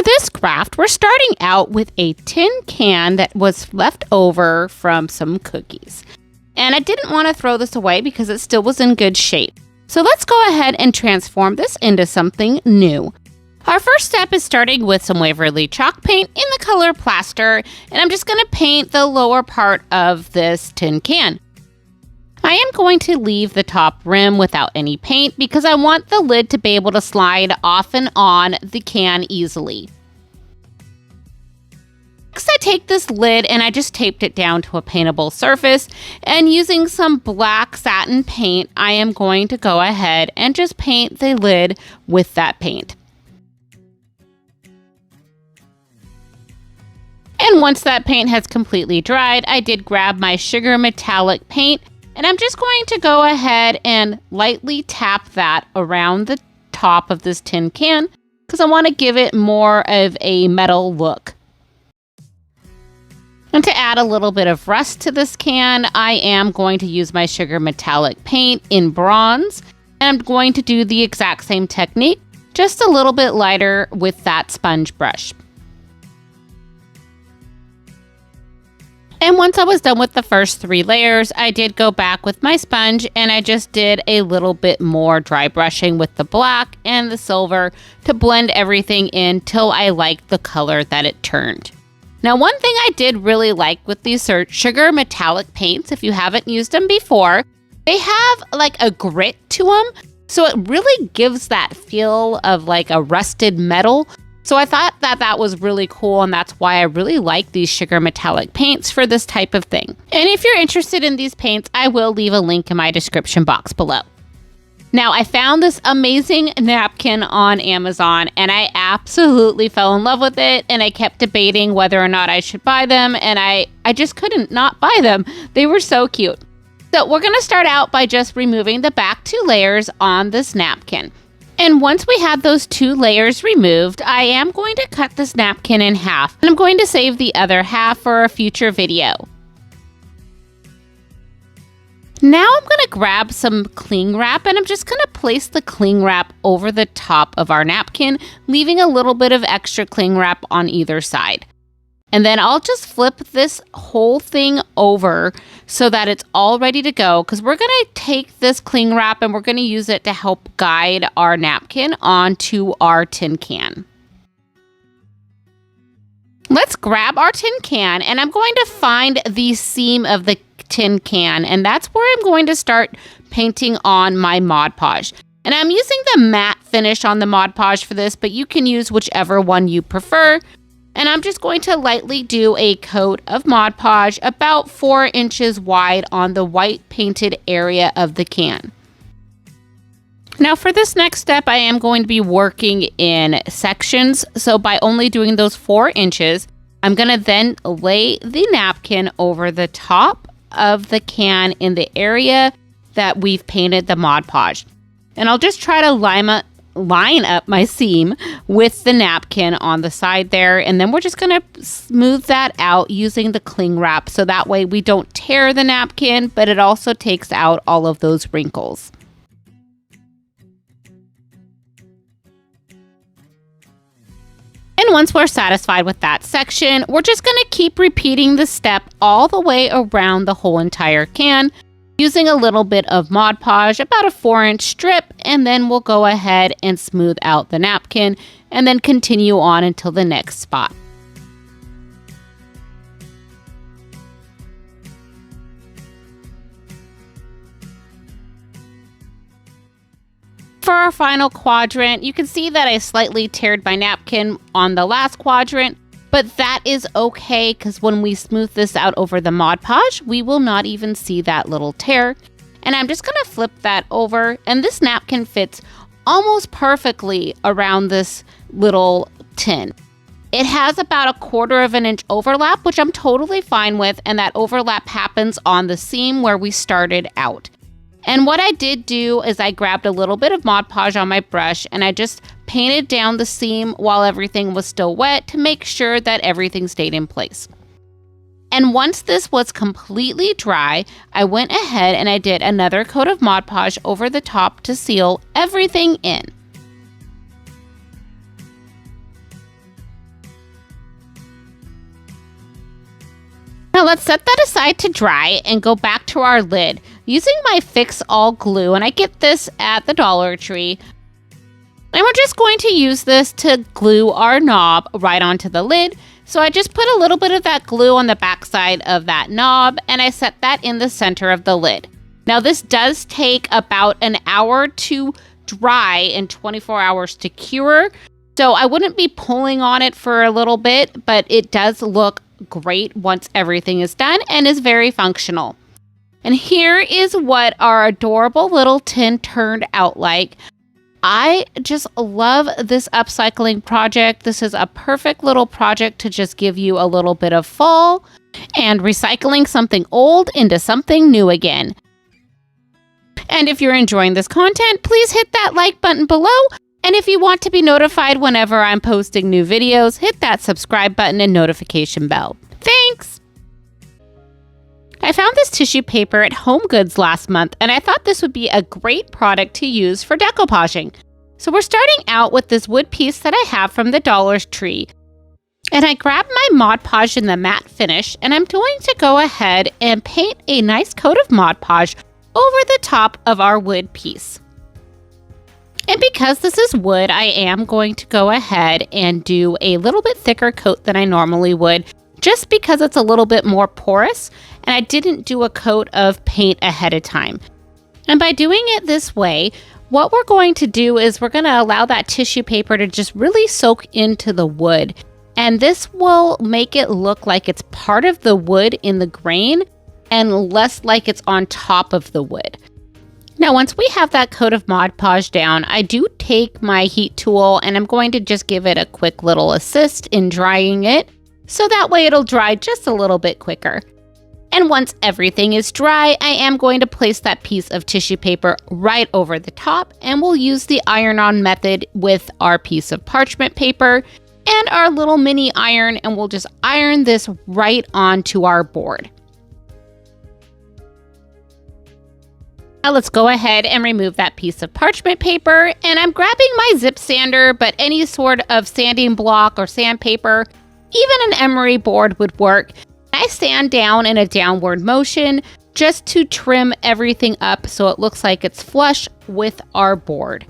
For this craft, we're starting out with a tin can that was left over from some cookies. And I didn't want to throw this away because it still was in good shape. So let's go ahead and transform this into something new. Our first step is starting with some Waverly chalk paint in the color plaster, and I'm just going to paint the lower part of this tin can. I am going to leave the top rim without any paint because I want the lid to be able to slide off and on the can easily. Next, I take this lid and I just taped it down to a paintable surface, and using some black satin paint, I am going to go ahead and just paint the lid with that paint. And once that paint has completely dried, I did grab my sugar metallic paint, and I'm just going to go ahead and lightly tap that around the top of this tin can because I want to give it more of a metal look. And to add a little bit of rust to this can, I am going to use my sugar metallic paint in bronze, and I'm going to do the exact same technique, just a little bit lighter with that sponge brush. And once I was done with the first 3 layers, I did go back with my sponge and I just did a little bit more dry brushing with the black and the silver to blend everything in till I liked the color that it turned. Now, one thing I did really like with these sugar metallic paints, if you haven't used them before, they have like a grit to them. So it really gives that feel of like a rusted metal. So I thought that that was really cool, and that's why I really like these sugar metallic paints for this type of thing. And if you're interested in these paints, I will leave a link in my description box below. Now, I found this amazing napkin on Amazon, and I absolutely fell in love with it, and I kept debating whether or not I should buy them, and I just couldn't not buy them. They were so cute. So we're going to start out by just removing the back 2 layers on this napkin. And once we have those 2 layers removed, I am going to cut this napkin in half, and I'm going to save the other half for a future video. Now I'm going to grab some cling wrap, and I'm just going to place the cling wrap over the top of our napkin, leaving a little bit of extra cling wrap on either side. And then I'll just flip this whole thing over so that it's all ready to go, because we're going to take this cling wrap and we're going to use it to help guide our napkin onto our tin can. Let's grab our tin can, and I'm going to find the seam of the tin can, and that's where I'm going to start painting on my Mod Podge. And I'm using the matte finish on the Mod Podge for this, but you can use whichever one you prefer. And I'm just going to lightly do a coat of Mod Podge about 4 inches wide on the white painted area of the can. Now for this next step, I am going to be working in sections. So by only doing those 4 inches, I'm going to then lay the napkin over the top of the can in the area that we've painted the Mod Podge. And I'll just try to line up my seam with the napkin on the side there, and then we're just going to smooth that out using the cling wrap so that way we don't tear the napkin, but it also takes out all of those wrinkles. And once we're satisfied with that section, we're just going to keep repeating the step all the way around the whole entire can, using a little bit of Mod Podge, about a 4-inch strip, and then we'll go ahead and smooth out the napkin and then continue on until the next spot. For our final quadrant, you can see that I slightly teared my napkin on the last quadrant, but that is okay because when we smooth this out over the Mod Podge, we will not even see that little tear. And I'm just going to flip that over, and this napkin fits almost perfectly around this little tin. It has about 1/4 inch overlap, which I'm totally fine with, and that overlap happens on the seam where we started out. And what I did do is I grabbed a little bit of Mod Podge on my brush and I just painted down the seam while everything was still wet to make sure that everything stayed in place. And once this was completely dry, I went ahead and I did another coat of Mod Podge over the top to seal everything in. Now let's set that aside to dry and go back to our lid. Using my Fix All glue, and I get this at the Dollar Tree, and we're just going to use this to glue our knob right onto the lid. So I just put a little bit of that glue on the back side of that knob, and I set that in the center of the lid. Now this does take about an hour to dry and 24 hours to cure. So I wouldn't be pulling on it for a little bit, but it does look great once everything is done and is very functional. And here is what our adorable little tin turned out like. I just love this upcycling project. This is a perfect little project to just give you a little bit of fall and recycling something old into something new again. And if you're enjoying this content, please hit that like button below. And if you want to be notified whenever I'm posting new videos, hit that subscribe button and notification bell. Thanks! I found this tissue paper at HomeGoods last month, and I thought this would be a great product to use for decoupaging. So we're starting out with this wood piece that I have from the Dollar Tree. And I grabbed my Mod Podge in the matte finish, and I'm going to go ahead and paint a nice coat of Mod Podge over the top of our wood piece. And because this is wood, I am going to go ahead and do a little bit thicker coat than I normally would, just because it's a little bit more porous, and I didn't do a coat of paint ahead of time. And by doing it this way, what we're going to do is we're going to allow that tissue paper to just really soak into the wood. And this will make it look like it's part of the wood in the grain and less like it's on top of the wood. Now, once we have that coat of Mod Podge down, I do take my heat tool and I'm going to just give it a quick little assist in drying it, so that way it'll dry just a little bit quicker. And once everything is dry, I am going to place that piece of tissue paper right over the top, and we'll use the iron-on method with our piece of parchment paper and our little mini iron, and we'll just iron this right onto our board. Now let's go ahead and remove that piece of parchment paper, and I'm grabbing my zip sander, but any sort of sanding block or sandpaper, even an emery board would work. I sand down in a downward motion just to trim everything up so it looks like it's flush with our board.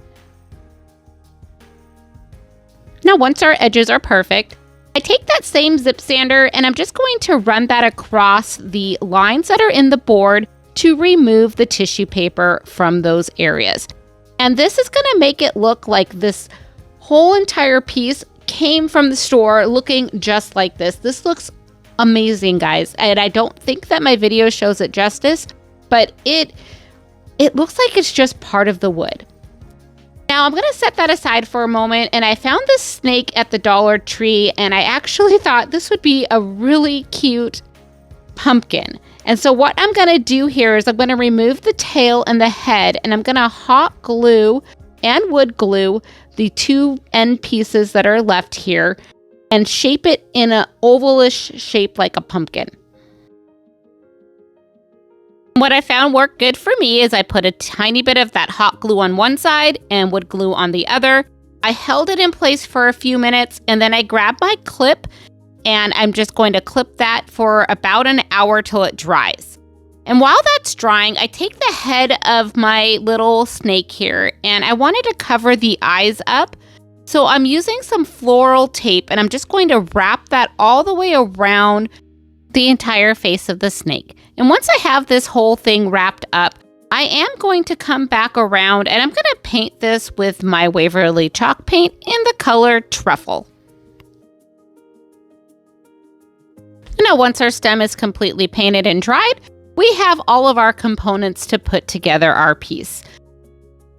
Now once our edges are perfect, I take that same zip sander and I'm just going to run that across the lines that are in the board to remove the tissue paper from those areas. And this is going to make it look like this whole entire piece came from the store looking just like this. This looks amazing, guys. And I don't think that my video shows it justice, but it looks like it's just part of the wood. Now I'm going to set that aside for a moment, and I found this snake at the Dollar Tree, and I actually thought this would be a really cute pumpkin. And so what I'm going to do here is I'm going to remove the tail and the head, and I'm going to hot glue and wood glue the two end pieces that are left here and shape it in an ovalish shape like a pumpkin. What I found worked good for me is I put a tiny bit of that hot glue on one side and wood glue on the other. I held it in place for a few minutes, and then I grabbed my clip, and I'm just going to clip that for about an hour till it dries. And while that's drying, I take the head of my little snake here, and I wanted to cover the eyes up. So I'm using some floral tape, and I'm just going to wrap that all the way around the entire face of the snake. And once I have this whole thing wrapped up, I am going to come back around, and I'm going to paint this with my Waverly chalk paint in the color Truffle. Now, once our stem is completely painted and dried, we have all of our components to put together our piece.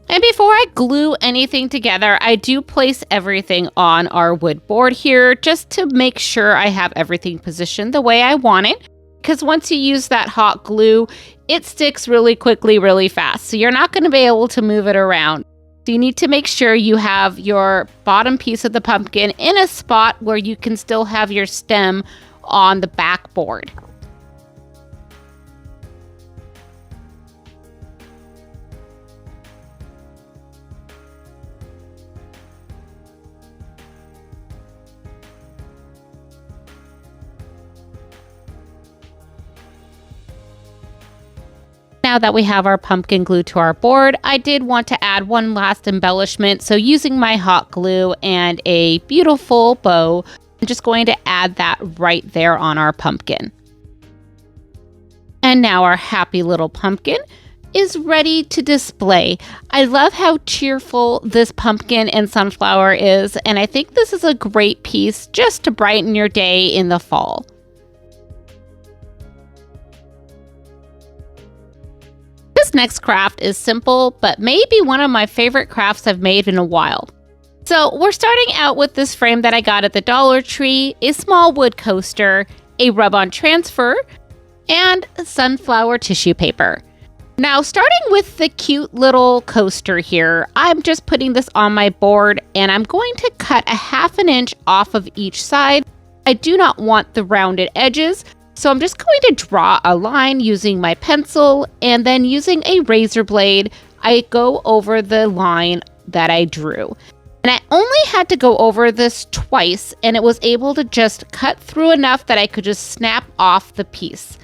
And before I glue anything together, I do place everything on our wood board here just to make sure I have everything positioned the way I want it. Because once you use that hot glue, it sticks really quickly, really fast. So you're not going to be able to move it around. So you need to make sure you have your bottom piece of the pumpkin in a spot where you can still have your stem on the back board. now that we have our pumpkin glued to our board, I did want to add one last embellishment. So using my hot glue and a beautiful bow, I'm just going to add that right there on our pumpkin. And now our happy little pumpkin is ready to display. I love how cheerful this pumpkin and sunflower is, and I think this is a great piece just to brighten your day in the fall. This next craft is simple, but maybe one of my favorite crafts I've made in a while. So we're starting out with this frame that I got at the Dollar Tree, a small wood coaster, a rub-on transfer, and sunflower tissue paper. Now, starting with the cute little coaster here, I'm just putting this on my board and I'm going to cut a 1/2 inch off of each side. I do not want the rounded edges, so I'm just going to draw a line using my pencil, and then using a razor blade, I go over the line that I drew. And I only had to go over this twice, and it was able to just cut through enough that I could just snap off the piece.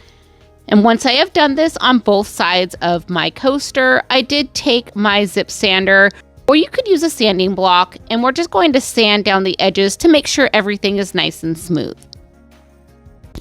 And once I have done this on both sides of my coaster, I did take my zip sander, or you could use a sanding block, and we're just going to sand down the edges to make sure everything is nice and smooth.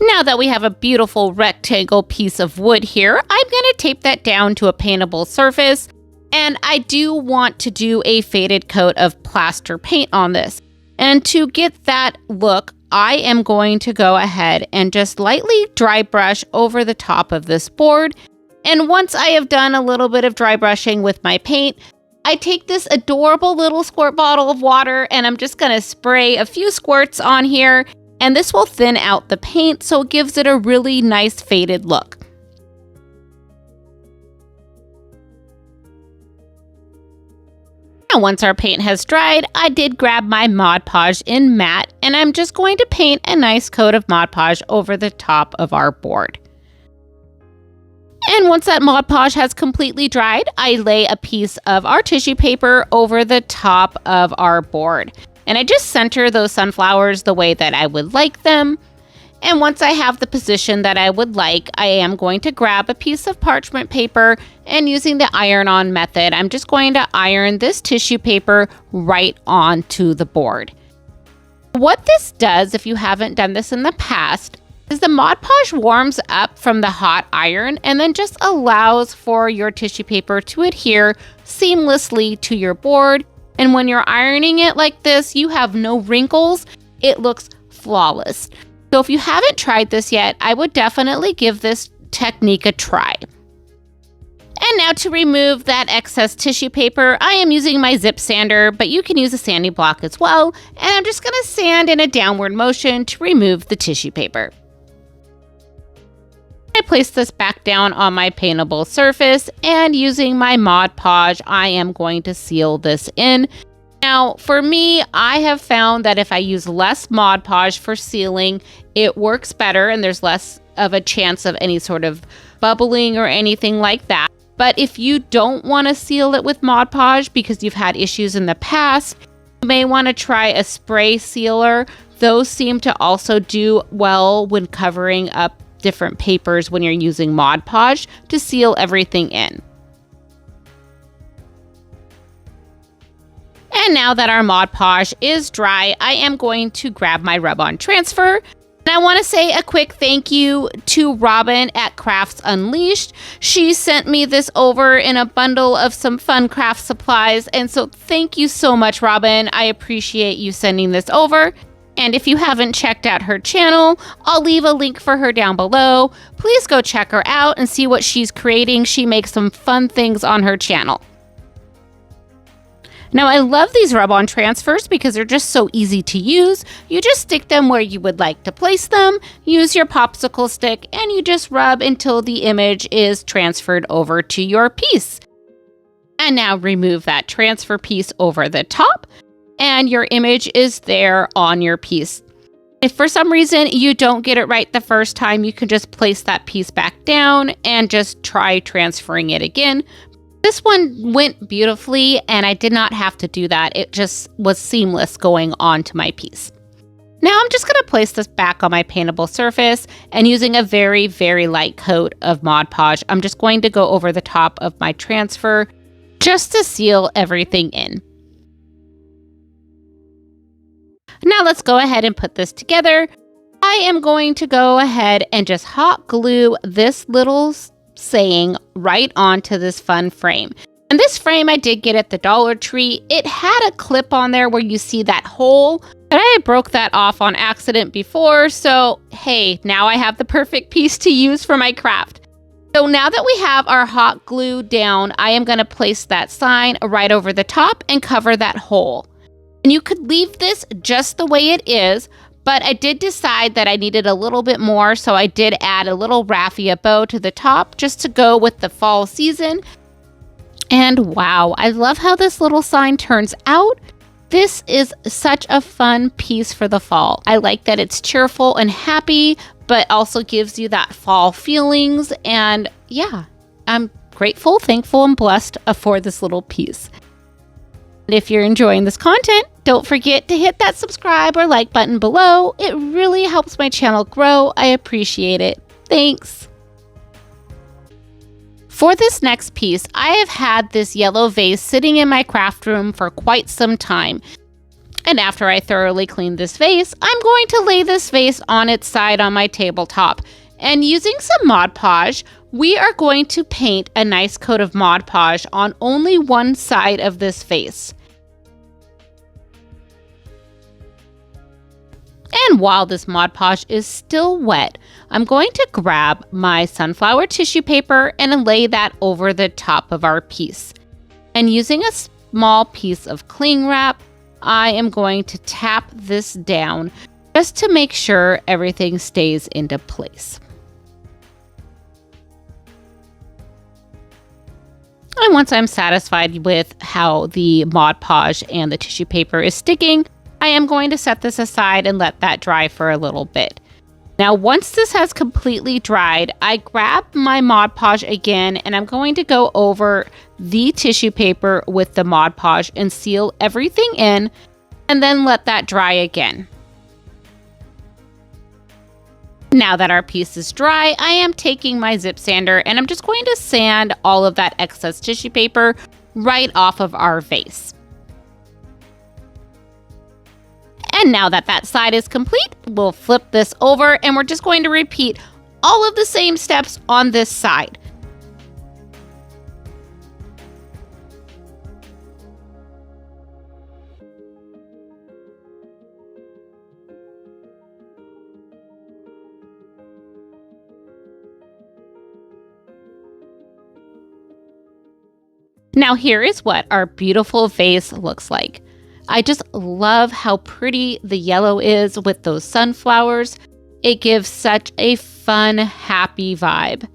Now that we have a beautiful rectangle piece of wood here, I'm going to tape that down to a paintable surface, and I do want to do a faded coat of plaster paint on this. And to get that look, I am going to go ahead and just lightly dry brush over the top of this board. And once I have done a little bit of dry brushing with my paint, I take this adorable little squirt bottle of water and I'm just going to spray a few squirts on here, and this will thin out the paint so it gives it a really nice faded look. Now, once our paint has dried, I did grab my Mod Podge in matte, and I'm just going to paint a nice coat of Mod Podge over the top of our board. And once that Mod Podge has completely dried, I lay a piece of our tissue paper over the top of our board. And I just center those sunflowers the way that I would like them. And once I have the position that I would like, I am going to grab a piece of parchment paper, and using the iron-on method, I'm just going to iron this tissue paper right onto the board. What this does, if you haven't done this in the past, is the Mod Podge warms up from the hot iron and then just allows for your tissue paper to adhere seamlessly to your board. And when you're ironing it like this, you have no wrinkles. It looks flawless. So if you haven't tried this yet, I would definitely give this technique a try. And now to remove that excess tissue paper, I am using my zip sander, but you can use a sanding block as well. And I'm just going to sand in a downward motion to remove the tissue paper. I place this back down on my paintable surface, and using my Mod Podge, I am going to seal this in. Now, for me, I have found that if I use less Mod Podge for sealing, it works better and there's less of a chance of any sort of bubbling or anything like that. But if you don't want to seal it with Mod Podge because you've had issues in the past, you may want to try a spray sealer. Those seem to also do well when covering up different papers when you're using Mod Podge to seal everything in. And now that our Mod Podge is dry, I am going to grab my rub-on transfer. And I want to say a quick thank you to Robin at Crafts Unleashed. She sent me this over in a bundle of some fun craft supplies. And so thank you so much, Robin. I appreciate you sending this over. And if you haven't checked out her channel, I'll leave a link for her down below. Please go check her out and see what she's creating. She makes some fun things on her channel. Now, I love these rub-on transfers because they're just so easy to use. You just stick them where you would like to place them, use your popsicle stick, and you just rub until the image is transferred over to your piece. And now remove that transfer piece over the top, and your image is there on your piece. If for some reason you don't get it right the first time, you can just place that piece back down and just try transferring it again. This one went beautifully and I did not have to do that. It just was seamless going on to my piece. Now I'm just going to place this back on my paintable surface, and using a very, very light coat of Mod Podge, I'm just going to go over the top of my transfer just to seal everything in. Now let's go ahead and put this together. I am going to go ahead and just hot glue this little saying right onto this fun frame. And this frame I did get at the Dollar Tree. It had a clip on there where you see that hole, but I had broke that off on accident before, so hey, now I have the perfect piece to use for my craft. So now that we have our hot glue down, I am going to place that sign right over the top and cover that hole. And you could leave this just the way it is, but I did decide that I needed a little bit more, so I did add a little raffia bow to the top just to go with the fall season. And wow, I love how this little sign turns out. This is such a fun piece for the fall. I like that it's cheerful and happy, but also gives you that fall feelings. And yeah, I'm grateful, thankful, and blessed for this little piece. If you're enjoying this content, don't forget to hit that subscribe or like button below. It really helps my channel grow. I appreciate it. Thanks. For this next piece, I have had this yellow vase sitting in my craft room for quite some time. And after I thoroughly clean this vase, I'm going to lay this vase on its side on my tabletop. And using some Mod Podge, we are going to paint a nice coat of Mod Podge on only one side of this vase. And while this Mod Podge is still wet, I'm going to grab my sunflower tissue paper and lay that over the top of our piece. And using a small piece of cling wrap, I am going to tap this down just to make sure everything stays into place. And once I'm satisfied with how the Mod Podge and the tissue paper is sticking, I am going to set this aside and let that dry for a little bit. Now, once this has completely dried, I grab my Mod Podge again, and I'm going to go over the tissue paper with the Mod Podge and seal everything in, and then let that dry again. Now that our piece is dry, I am taking my zip sander, and I'm just going to sand all of that excess tissue paper right off of our vase. And now that that side is complete, we'll flip this over and we're just going to repeat all of the same steps on this side. Now here is what our beautiful vase looks like. I just love how pretty the yellow is with those sunflowers. It gives such a fun, happy vibe.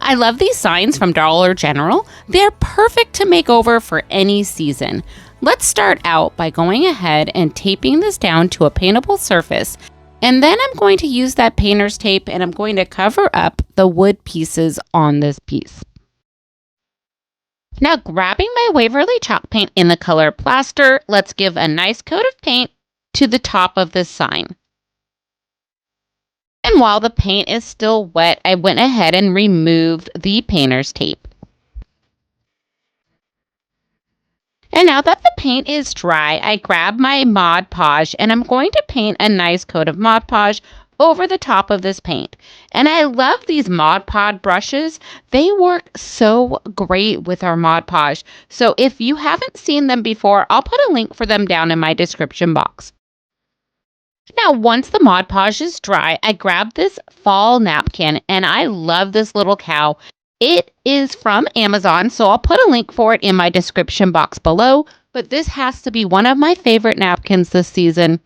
I love these signs from Dollar General. They're perfect to make over for any season. Let's start out by going ahead and taping this down to a paintable surface. And then I'm going to use that painter's tape and I'm going to cover up the wood pieces on this piece. Now grabbing my Waverly chalk paint in the color Plaster, let's give a nice coat of paint to the top of this sign. And while the paint is still wet, I went ahead and removed the painter's tape. And now that the paint is dry, I grab my Mod Podge and I'm going to paint a nice coat of Mod Podge over the top of this paint. And I love these Mod Podge brushes. They work so great with our Mod Podge. So if you haven't seen them before, I'll put a link for them down in my description box. Now, once the Mod Podge is dry, I grab this fall napkin and I love this little cow. It is from Amazon, so I'll put a link for it in my description box below, but this has to be one of my favorite napkins this season.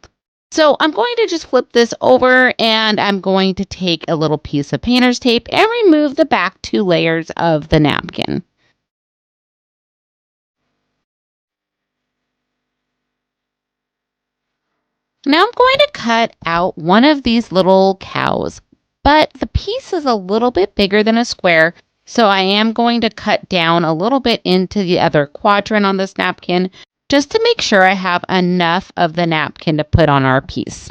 So I'm going to just flip this over and I'm going to take a little piece of painter's tape and remove the back two layers of the napkin. Now I'm going to cut out one of these little cows, but the piece is a little bit bigger than a square. So I am going to cut down a little bit into the other quadrant on this napkin just to make sure I have enough of the napkin to put on our piece.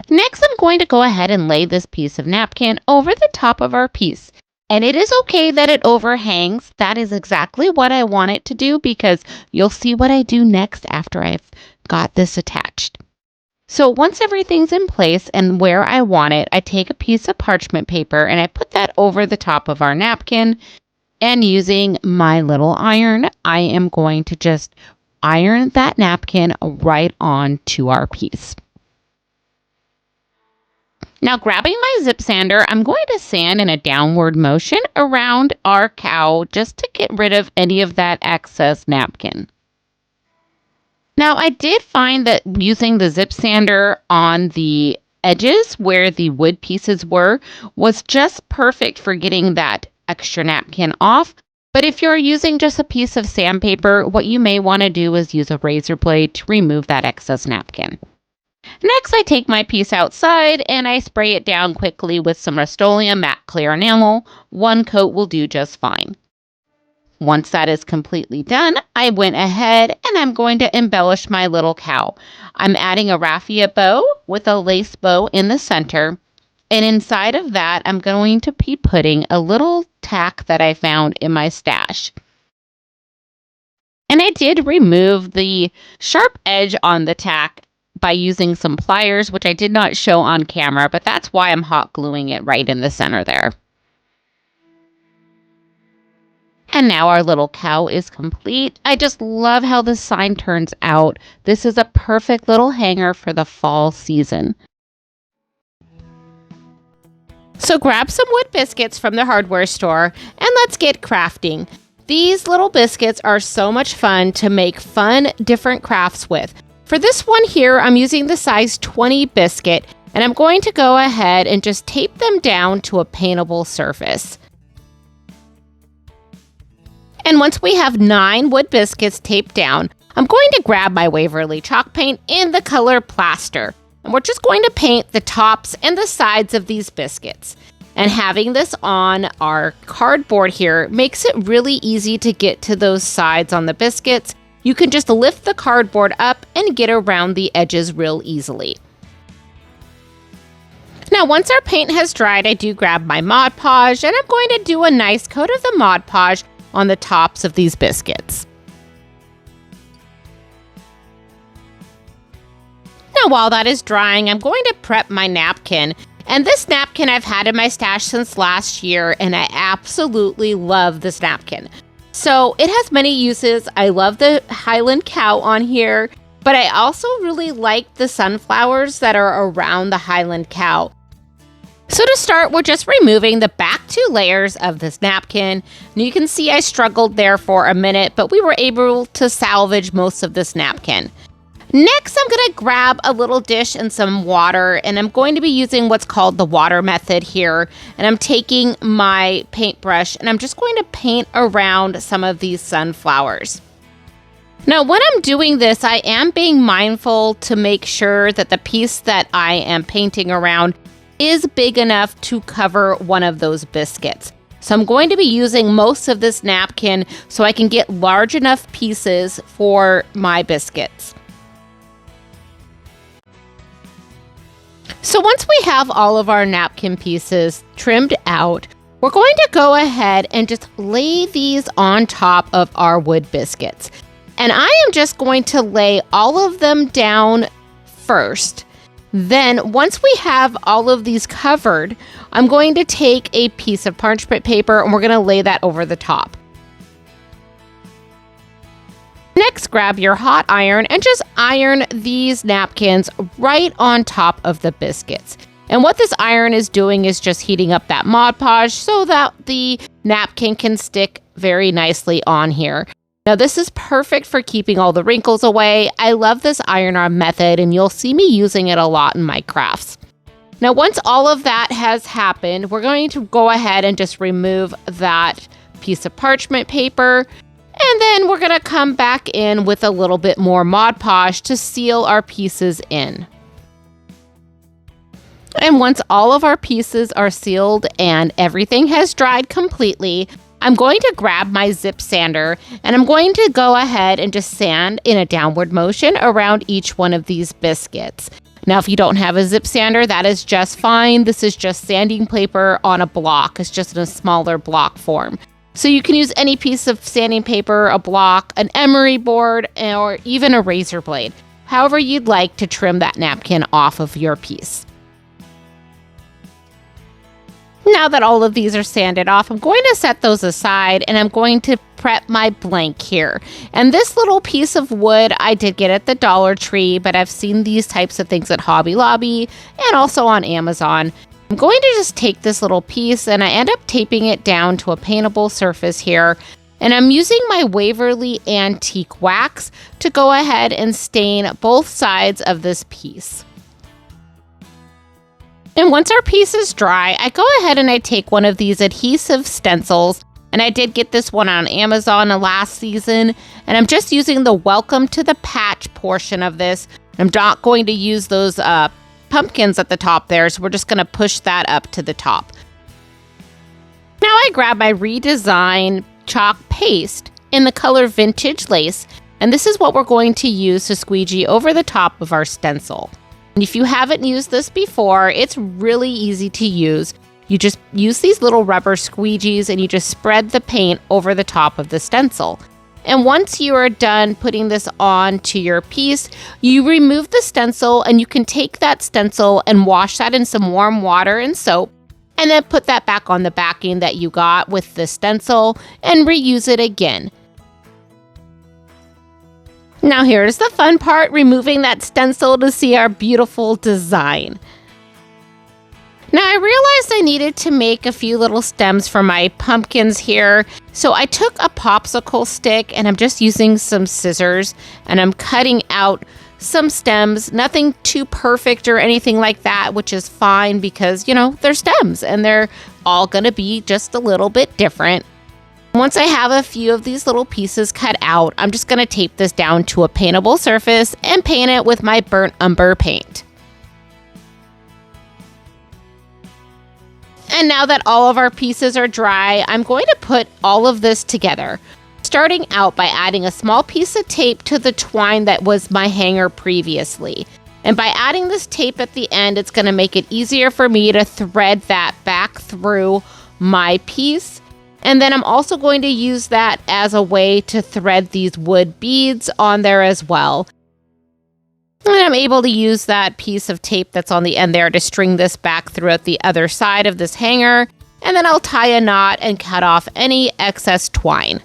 Next, I'm going to go ahead and lay this piece of napkin over the top of our piece. And it is okay that it overhangs. That is exactly what I want it to do because you'll see what I do next after I've got this attached. So once everything's in place and where I want it, I take a piece of parchment paper and I put that over the top of our napkin. And using my little iron, I am going to just iron that napkin right onto our piece. Now, grabbing my zip sander, I'm going to sand in a downward motion around our cow just to get rid of any of that excess napkin. Now, I did find that using the zip sander on the edges where the wood pieces were was just perfect for getting that extra napkin off. But if you're using just a piece of sandpaper, what you may want to do is use a razor blade to remove that excess napkin. Next, I take my piece outside and I spray it down quickly with some Rust-Oleum matte clear enamel. One coat will do just fine. Once that is completely done, I went ahead and I'm going to embellish my little cow. I'm adding a raffia bow with a lace bow in the center. And inside of that, I'm going to be putting a little tack that I found in my stash. And I did remove the sharp edge on the tack by using some pliers, which I did not show on camera, but that's why I'm hot gluing it right in the center there. And now our little cow is complete. I just love how this sign turns out. This is a perfect little hanger for the fall season. So grab some wood biscuits from the hardware store and let's get crafting. These little biscuits are so much fun to make fun, different crafts with. For this one here, I'm using the size 20 biscuit, and I'm going to go ahead and just tape them down to a paintable surface. And once we have 9 wood biscuits taped down, I'm going to grab my Waverly chalk paint in the color Plaster. And we're just going to paint the tops and the sides of these biscuits. And having this on our cardboard here makes it really easy to get to those sides on the biscuits. You can just lift the cardboard up and get around the edges real easily. Now, once our paint has dried, I do grab my Mod Podge and I'm going to do a nice coat of the Mod Podge on the tops of these biscuits. Now, while that is drying, I'm going to prep my napkin. And this napkin I've had in my stash since last year, and I absolutely love this napkin. So it has many uses. I love the Highland Cow on here, but I also really like the sunflowers that are around the Highland Cow. So to start, we're just removing the back 2 layers of this napkin. And you can see I struggled there for a minute, but we were able to salvage most of this napkin. Next, I'm going to grab a little dish and some water, and I'm going to be using what's called the water method here. And I'm taking my paintbrush, and I'm just going to paint around some of these sunflowers. Now, when I'm doing this, I am being mindful to make sure that the piece that I am painting around is big enough to cover one of those biscuits. So I'm going to be using most of this napkin so I can get large enough pieces for my biscuits. So once we have all of our napkin pieces trimmed out, we're going to go ahead and just lay these on top of our wood biscuits. And I am just going to lay all of them down first. Then once we have all of these covered, I'm going to take a piece of parchment paper and we're going to lay that over the top. Next, grab your hot iron and just iron these napkins right on top of the biscuits. And what this iron is doing is just heating up that Mod Podge so that the napkin can stick very nicely on here. Now, this is perfect for keeping all the wrinkles away. I love this iron-on method, and you'll see me using it a lot in my crafts. Now, once all of that has happened, we're going to go ahead and just remove that piece of parchment paper. And then we're going to come back in with a little bit more Mod Podge to seal our pieces in. And once all of our pieces are sealed and everything has dried completely, I'm going to grab my zip sander and I'm going to go ahead and just sand in a downward motion around each one of these biscuits. Now, if you don't have a zip sander, that is just fine. This is just sanding paper on a block. It's just in a smaller block form. So you can use any piece of sanding paper, a block, an emery board, or even a razor blade. However you'd like to trim that napkin off of your piece. Now that all of these are sanded off, I'm going to set those aside and I'm going to prep my blank here. And this little piece of wood I did get at the Dollar Tree, but I've seen these types of things at Hobby Lobby and also on Amazon. I'm going to just take this little piece and I end up taping it down to a paintable surface here. And I'm using my Waverly Antique Wax to go ahead and stain both sides of this piece. And once our piece is dry, I go ahead and I take one of these adhesive stencils, and I did get this one on Amazon last season, and I'm just using the Welcome to the Patch portion of this. I'm not going to use those pumpkins at the top there, so we're just going to push that up to the top. Now I grab my Redesign chalk paste in the color Vintage Lace, and this is what we're going to use to squeegee over the top of our stencil. And if you haven't used this before, it's really easy to use. You just use these little rubber squeegees and you just spread the paint over the top of the stencil. And once you are done putting this on to your piece, you remove the stencil and you can take that stencil and wash that in some warm water and soap, and then put that back on the backing that you got with the stencil and reuse it again. Now here's the fun part, removing that stencil to see our beautiful design. Now I realized I needed to make a few little stems for my pumpkins here. So I took a popsicle stick and I'm just using some scissors and I'm cutting out some stems, nothing too perfect or anything like that, which is fine because, you know, they're stems and they're all gonna be just a little bit different. Once I have a few of these little pieces cut out, I'm just going to tape this down to a paintable surface and paint it with my burnt umber paint. And now that all of our pieces are dry, I'm going to put all of this together, starting out by adding a small piece of tape to the twine that was my hanger previously. And by adding this tape at the end, it's going to make it easier for me to thread that back through my piece. And then I'm also going to use that as a way to thread these wood beads on there as well. And I'm able to use that piece of tape that's on the end there to string this back throughout the other side of this hanger. And then I'll tie a knot and cut off any excess twine.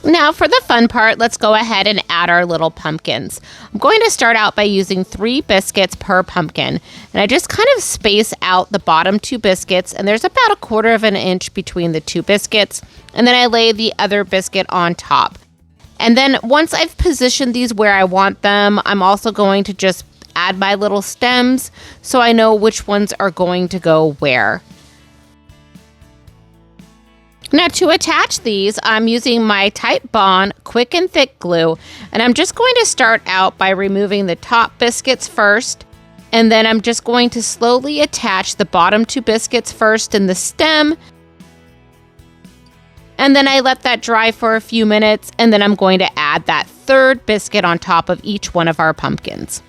Now for the fun part, let's go ahead and add our little pumpkins. I'm going to start out by using 3 biscuits per pumpkin. And I just kind of space out the bottom 2 biscuits, and there's about 1/4 of an inch between the 2 biscuits. And then I lay the other biscuit on top. And then once I've positioned these where I want them, I'm also going to just add my little stems so I know which ones are going to go where. Now to attach these, I'm using my Type Bond Quick and Thick glue, and I'm just going to start out by removing the top biscuits first, and then I'm just going to slowly attach the bottom 2 biscuits first in the stem, and then I let that dry for a few minutes, and then I'm going to add that 3rd biscuit on top of each one of our pumpkins.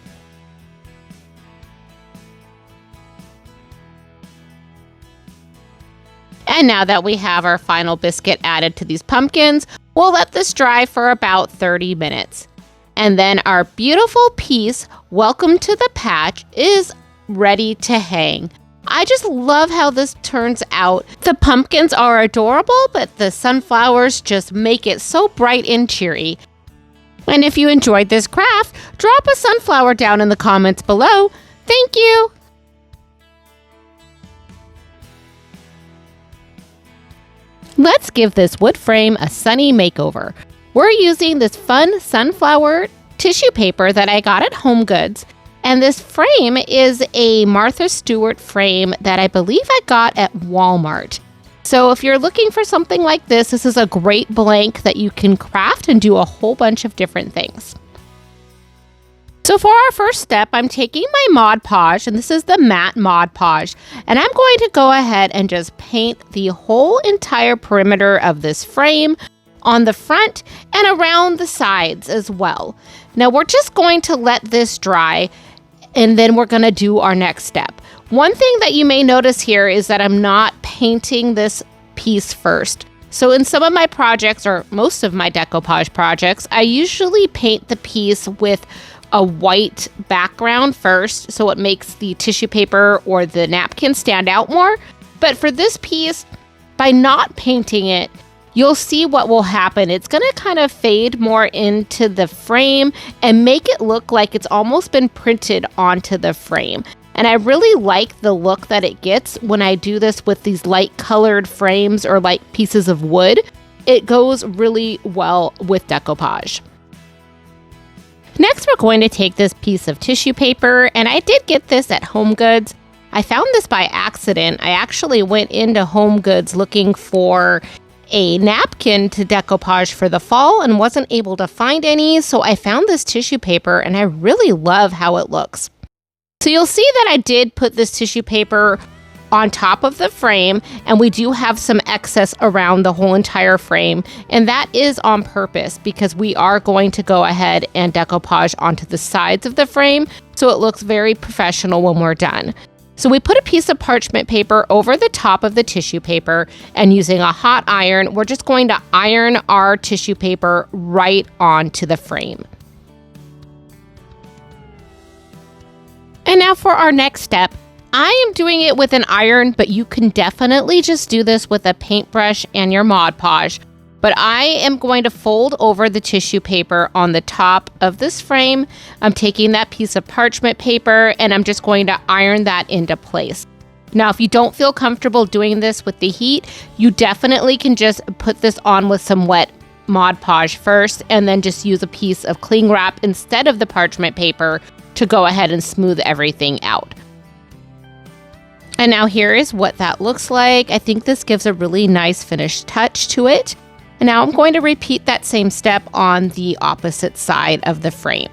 And now that we have our final biscuit added to these pumpkins, we'll let this dry for about 30 minutes. And then our beautiful piece, Welcome to the Patch, is ready to hang. I just love how this turns out. The pumpkins are adorable, but the sunflowers just make it so bright and cheery. And if you enjoyed this craft, drop a sunflower down in the comments below. Thank you! Let's give this wood frame a sunny makeover. We're using this fun sunflower tissue paper that I got at Home Goods. And this frame is a Martha Stewart frame that I believe I got at Walmart. So if you're looking for something like this, this is a great blank that you can craft and do a whole bunch of different things. So for our first step, I'm taking my Mod Podge, and this is the matte Mod Podge, and I'm going to go ahead and just paint the whole entire perimeter of this frame on the front and around the sides as well. Now we're just going to let this dry, and then we're going to do our next step. One thing that you may notice here is that I'm not painting this piece first. So in some of my projects, or most of my decoupage projects, I usually paint the piece with a white background first, so it makes the tissue paper or the napkin stand out more. But for this piece, by not painting it, you'll see what will happen. It's going to kind of fade more into the frame and make it look like it's almost been printed onto the frame. And I really like the look that it gets when I do this with these light colored frames or light pieces of wood. It goes really well with decoupage. Next, we're going to take this piece of tissue paper, and I did get this at HomeGoods. I found this by accident. I actually went into HomeGoods looking for a napkin to decoupage for the fall and wasn't able to find any, so I found this tissue paper, and I really love how it looks. So you'll see that I did put this tissue paper on top of the frame, and we do have some excess around the whole entire frame, and that is on purpose because we are going to go ahead and decoupage onto the sides of the frame so it looks very professional when we're done. So we put a piece of parchment paper over the top of the tissue paper, and using a hot iron, we're just going to iron our tissue paper right onto the frame. And now for our next step. I am doing it with an iron, but you can definitely just do this with a paintbrush and your Mod Podge. But I am going to fold over the tissue paper on the top of this frame. I'm taking that piece of parchment paper and I'm just going to iron that into place. Now, if you don't feel comfortable doing this with the heat, you definitely can just put this on with some wet Mod Podge first and then just use a piece of cling wrap instead of the parchment paper to go ahead and smooth everything out. And now here is what that looks like. I think this gives a really nice finished touch to it. And now I'm going to repeat that same step on the opposite side of the frame.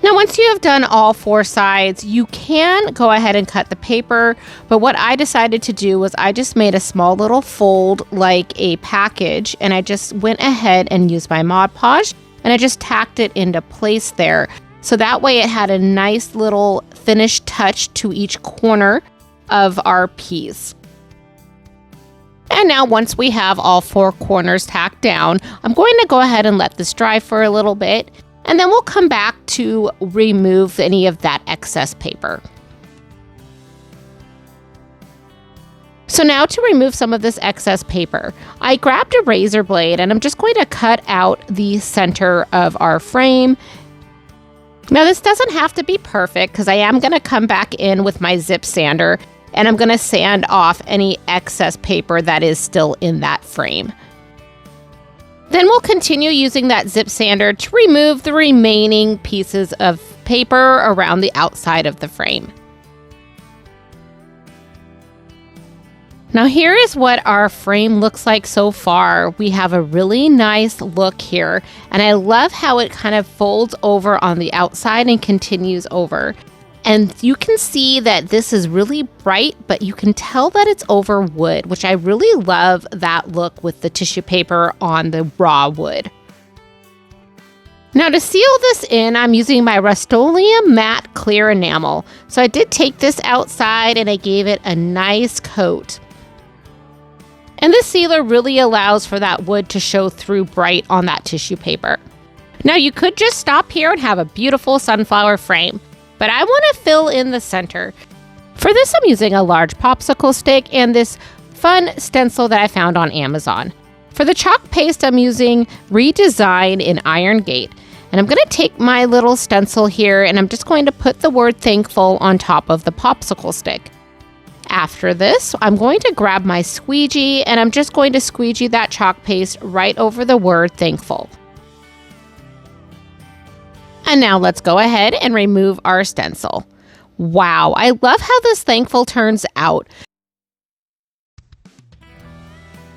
Now, once you have done all four sides, you can go ahead and cut the paper. But what I decided to do was I just made a small little fold like a package. And I just went ahead and used my Mod Podge and I just tacked it into place there. So that way it had a nice little finished touch to each corner of our piece. And now once we have all four corners tacked down, I'm going to go ahead and let this dry for a little bit, and then we'll come back to remove any of that excess paper. So now to remove some of this excess paper, I grabbed a razor blade and I'm just going to cut out the center of our frame. Now this doesn't have to be perfect because I am going to come back in with my zip sander and I'm going to sand off any excess paper that is still in that frame. Then we'll continue using that zip sander to remove the remaining pieces of paper around the outside of the frame. Now here is what our frame looks like so far. We have a really nice look here, and I love how it kind of folds over on the outside and continues over. And you can see that this is really bright, but you can tell that it's over wood, which I really love that look with the tissue paper on the raw wood. Now to seal this in, I'm using my Rust-Oleum matte clear enamel. So I did take this outside and I gave it a nice coat. And this sealer really allows for that wood to show through bright on that tissue paper. Now you could just stop here and have a beautiful sunflower frame, but I want to fill in the center. For this, I'm using a large popsicle stick and this fun stencil that I found on Amazon. For the chalk paste, I'm using Redesign in Iron Gate. And I'm going to take my little stencil here and I'm just going to put the word thankful on top of the popsicle stick. After this, I'm going to grab my squeegee and I'm just going to squeegee that chalk paste right over the word thankful. And now let's go ahead and remove our stencil. Wow, I love how this thankful turns out.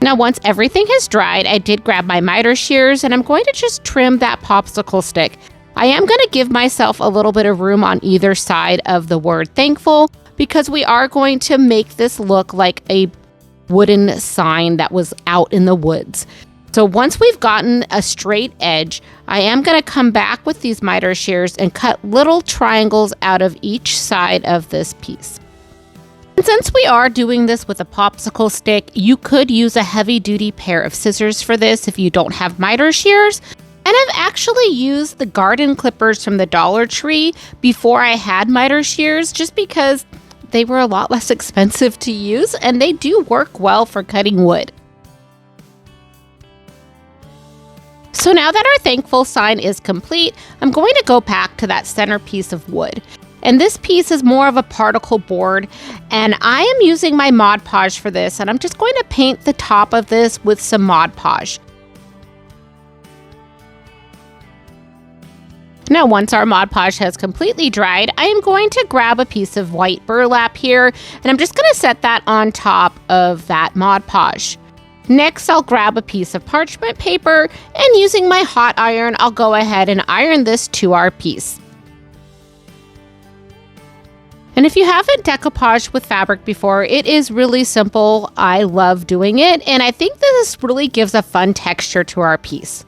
Now once everything has dried, I did grab my miter shears and I'm going to just trim that popsicle stick. I am going to give myself a little bit of room on either side of the word thankful because we are going to make this look like a wooden sign that was out in the woods. So once we've gotten a straight edge, I am going to come back with these miter shears and cut little triangles out of each side of this piece. And since we are doing this with a popsicle stick, you could use a heavy-duty pair of scissors for this if you don't have miter shears. And I've actually used the garden clippers from the Dollar Tree before I had miter shears just because they were a lot less expensive to use and they do work well for cutting wood. So now that our thankful sign is complete, I'm going to go back to that center piece of wood. And this piece is more of a particle board, and I am using my Mod Podge for this, and I'm just going to paint the top of this with some Mod Podge. Now, once our Mod Podge has completely dried, I am going to grab a piece of white burlap here, and I'm just going to set that on top of that Mod Podge. Next, I'll grab a piece of parchment paper, and using my hot iron, I'll go ahead and iron this to our piece. And if you haven't decoupaged with fabric before, it is really simple. I love doing it, and I think this really gives a fun texture to our piece.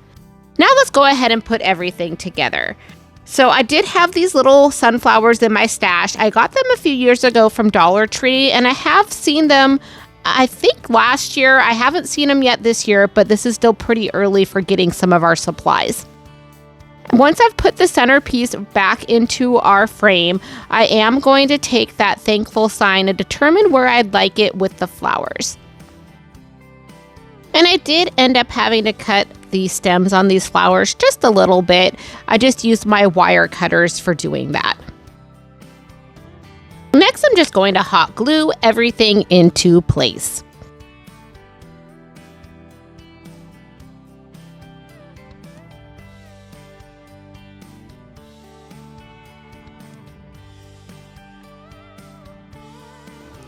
Now let's go ahead and put everything together. So I did have these little sunflowers in my stash. I got them a few years ago from Dollar Tree, and I have seen them, I think last year. I haven't seen them yet this year, but this is still pretty early for getting some of our supplies. Once I've put the centerpiece back into our frame, I am going to take that thankful sign and determine where I'd like it with the flowers. And I did end up having to cut the stems on these flowers just a little bit. I just used my wire cutters for doing that. Next, I'm just going to hot glue everything into place.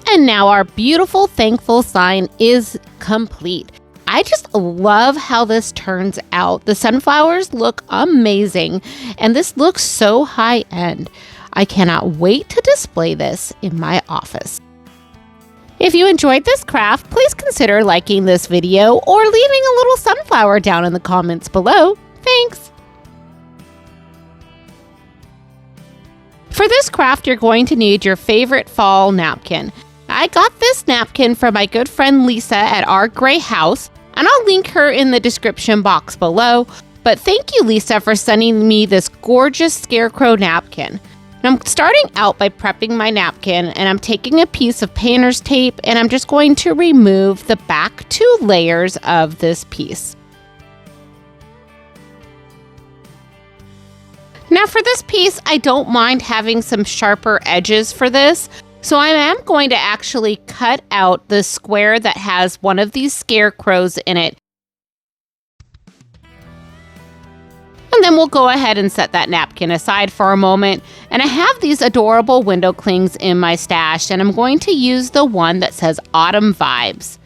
And now our beautiful thankful sign is complete. I just love how this turns out. The sunflowers look amazing, and this looks so high-end. I cannot wait to display this in my office. If you enjoyed this craft, please consider liking this video or leaving a little sunflower down in the comments below. Thanks! For this craft, you're going to need your favorite fall napkin. I got this napkin from my good friend Lisa at Our Gray House, and I'll link her in the description box below. But thank you, Lisa, for sending me this gorgeous scarecrow napkin. And I'm starting out by prepping my napkin, and I'm taking a piece of painter's tape, and I'm just going to remove the back 2 layers of this piece. Now for this piece, I don't mind having some sharper edges for this. So I am going to actually cut out the square that has one of these scarecrows in it. And then we'll go ahead and set that napkin aside for a moment. And I have these adorable window clings in my stash, and I'm going to use the one that says Autumn Vibes.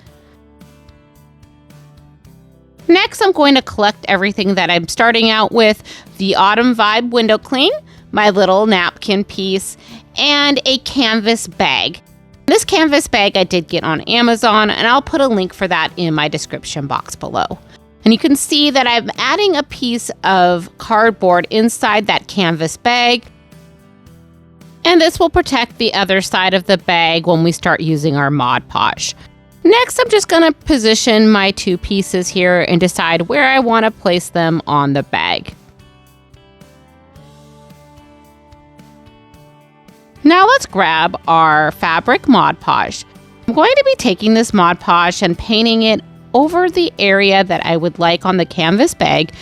Next, I'm going to collect everything that I'm starting out with: the Autumn Vibe window cling, my little napkin piece, and a canvas bag. This canvas bag I did get on Amazon, and I'll put a link for that in my description box below. And you can see that I'm adding a piece of cardboard inside that canvas bag. And this will protect the other side of the bag when we start using our Mod Podge. Next, I'm just going to position my 2 pieces here and decide where I want to place them on the bag. Now let's grab our fabric Mod Podge. I'm going to be taking this Mod Podge and painting it over the area that I would like on the canvas bag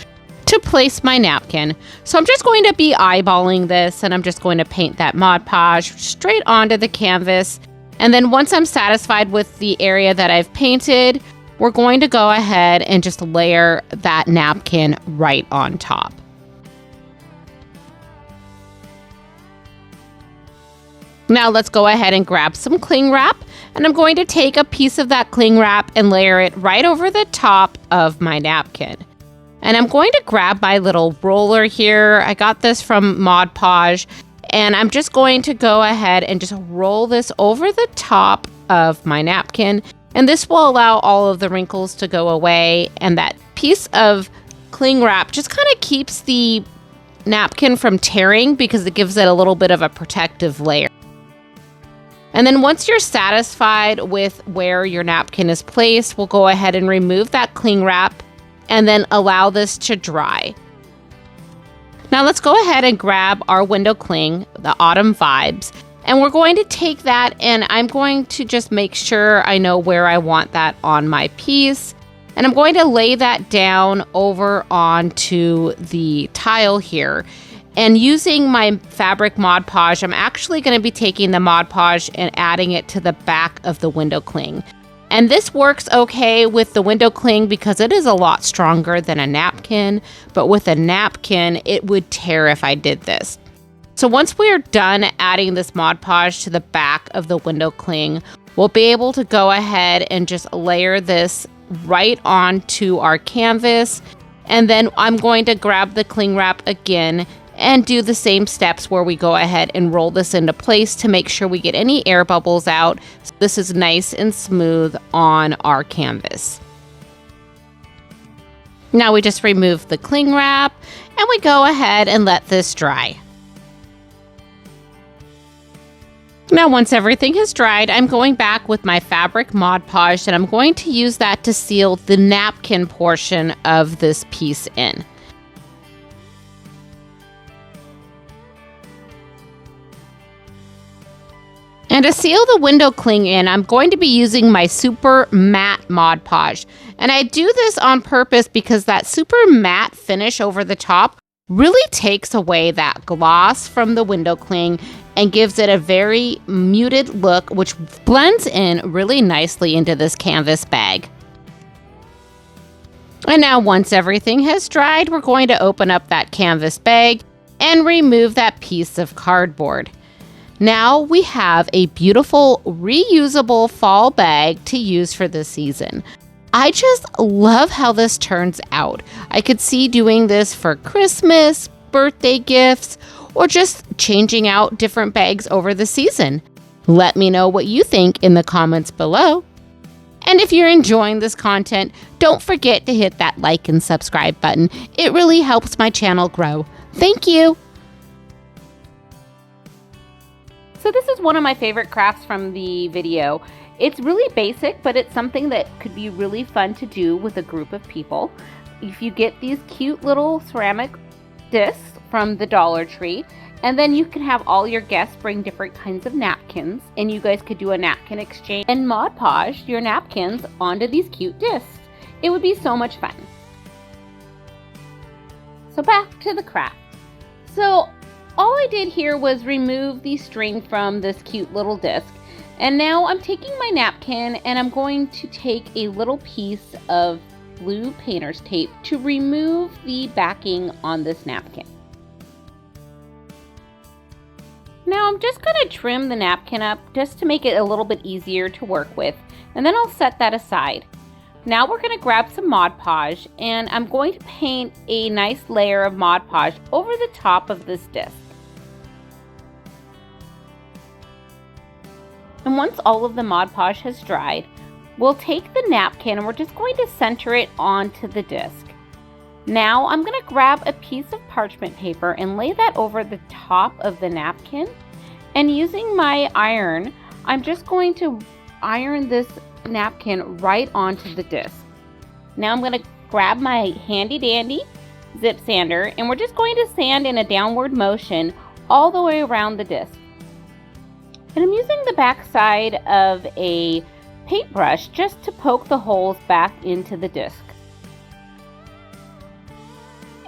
to place my napkin. So I'm just going to be eyeballing this, and I'm just going to paint that Mod Podge straight onto the canvas. And then once I'm satisfied with the area that I've painted, we're going to go ahead and just layer that napkin right on top. Now let's go ahead and grab some cling wrap, and I'm going to take a piece of that cling wrap and layer it right over the top of my napkin. And I'm going to grab my little roller here. I got this from Mod Podge. And I'm just going to go ahead and just roll this over the top of my napkin. And this will allow all of the wrinkles to go away. And that piece of cling wrap just kind of keeps the napkin from tearing because it gives it a little bit of a protective layer. And then once you're satisfied with where your napkin is placed, we'll go ahead and remove that cling wrap and then allow this to dry. Now let's go ahead and grab our window cling, the Autumn Vibes, and we're going to take that and I'm going to just make sure I know where I want that on my piece. And I'm going to lay that down over onto the tile here. And using my fabric Mod Podge, I'm actually going to be taking the Mod Podge and adding it to the back of the window cling. And this works okay with the window cling because it is a lot stronger than a napkin, but with a napkin, it would tear if I did this. So once we are done adding this Mod Podge to the back of the window cling, we'll be able to go ahead and just layer this right onto our canvas. And then I'm going to grab the cling wrap again and do the same steps where we go ahead and roll this into place to make sure we get any air bubbles out. So this is nice and smooth on our canvas. Now we just remove the cling wrap and we go ahead and let this dry. Now once everything has dried, I'm going back with my fabric Mod Podge and I'm going to use that to seal the napkin portion of this piece in. And to seal the window cling in, I'm going to be using my super matte Mod Podge. And I do this on purpose because that super matte finish over the top really takes away that gloss from the window cling and gives it a very muted look, which blends in really nicely into this canvas bag. And now once everything has dried, we're going to open up that canvas bag and remove that piece of cardboard. Now we have a beautiful reusable fall bag to use for this season. I just love how this turns out. I could see doing this for Christmas, birthday gifts, or just changing out different bags over the season. Let me know what you think in the comments below. And if you're enjoying this content, don't forget to hit that like and subscribe button. It really helps my channel grow. Thank you. So this is one of my favorite crafts from the video. It's really basic, but it's something that could be really fun to do with a group of people. If you get these cute little ceramic discs from the Dollar Tree, and then you can have all your guests bring different kinds of napkins, and you guys could do a napkin exchange and Mod Podge your napkins onto these cute discs. It would be so much fun. So back to the craft. So all I did here was remove the string from this cute little disc. And now I'm taking my napkin and I'm going to take a little piece of blue painter's tape to remove the backing on this napkin. Now I'm just going to trim the napkin up just to make it a little bit easier to work with. And then I'll set that aside. Now we're going to grab some Mod Podge and I'm going to paint a nice layer of Mod Podge over the top of this disc. And once all of the Mod Podge has dried, we'll take the napkin and we're just going to center it onto the disc. Now I'm going to grab a piece of parchment paper and lay that over the top of the napkin. And using my iron, I'm just going to iron this napkin right onto the disc. Now I'm going to grab my handy dandy zip sander and we're just going to sand in a downward motion all the way around the disc. And I'm using the back side of a paintbrush just to poke the holes back into the disc.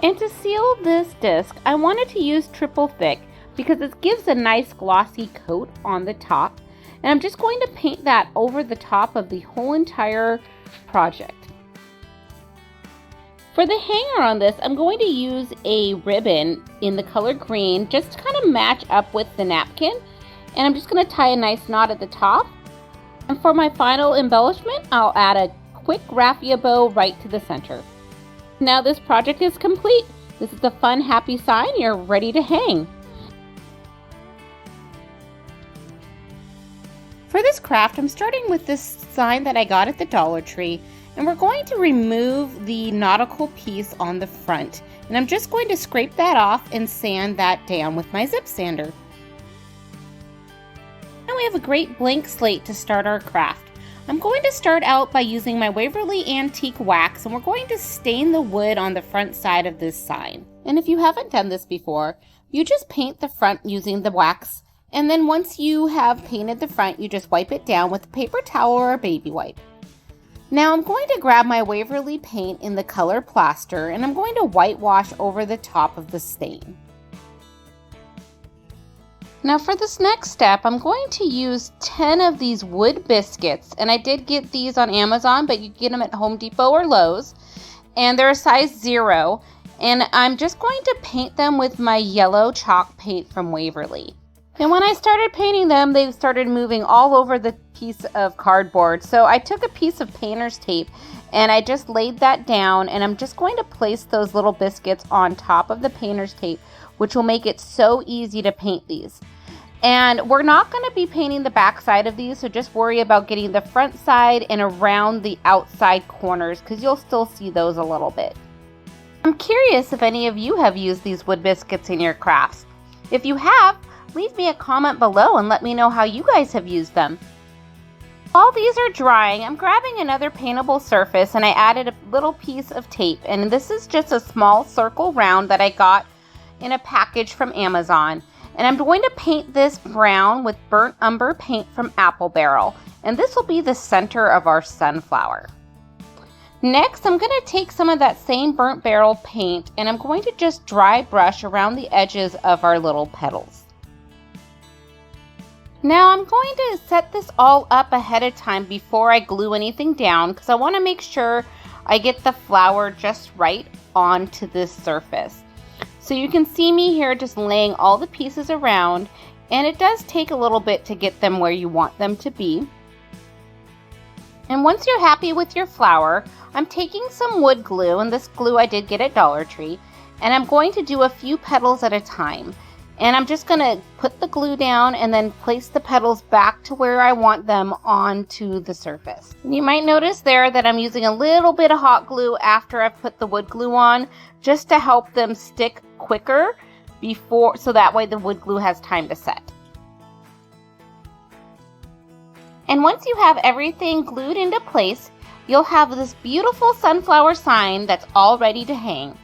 And to seal this disc, I wanted to use triple thick because it gives a nice glossy coat on the top. And I'm just going to paint that over the top of the whole entire project. For the hanger on this, I'm going to use a ribbon in the color green just to kind of match up with the napkin. And I'm just going to tie a nice knot at the top. And for my final embellishment, I'll add a quick raffia bow right to the center. Now this project is complete. This is the fun, happy sign. You're ready to hang. For this craft, I'm starting with this sign that I got at the Dollar Tree, and we're going to remove the nautical piece on the front. And I'm just going to scrape that off and sand that down with my zip sander. Now we have a great blank slate to start our craft. I'm going to start out by using my Waverly Antique Wax, and we're going to stain the wood on the front side of this sign. And if you haven't done this before, you just paint the front using the wax. And then once you have painted the front, you just wipe it down with a paper towel or a baby wipe. Now I'm going to grab my Waverly paint in the color Plaster, and I'm going to whitewash over the top of the stain. Now for this next step, I'm going to use 10 of these wood biscuits, and I did get these on Amazon, but you can get them at Home Depot or Lowe's, and they're a size 0, and I'm just going to paint them with my yellow chalk paint from Waverly. And when I started painting them, they started moving all over the piece of cardboard. So I took a piece of painter's tape and I just laid that down, and I'm just going to place those little biscuits on top of the painter's tape, which will make it so easy to paint these. And we're not going to be painting the back side of these, so just worry about getting the front side and around the outside corners, because you'll still see those a little bit. I'm curious if any of you have used these wood biscuits in your crafts. If you have, leave me a comment below and let me know how you guys have used them. While these are drying, I'm grabbing another paintable surface, and I added a little piece of tape, and this is just a small circle round that I got in a package from Amazon. And I'm going to paint this brown with burnt umber paint from Apple Barrel, and this will be the center of our sunflower. Next, I'm going to take some of that same burnt barrel paint, and I'm going to just dry brush around the edges of our little petals. Now I'm going to set this all up ahead of time before I glue anything down, because I want to make sure I get the flower just right onto this surface. So you can see me here just laying all the pieces around, and it does take a little bit to get them where you want them to be. And once you're happy with your flower, I'm taking some wood glue, and this glue I did get at Dollar Tree, and I'm going to do a few petals at a time. And I'm just going to put the glue down and then place the petals back to where I want them onto the surface. You might notice there that I'm using a little bit of hot glue after I've put the wood glue on, just to help them stick quicker before, so that way the wood glue has time to set. And once you have everything glued into place, you'll have this beautiful sunflower sign that's all ready to hang.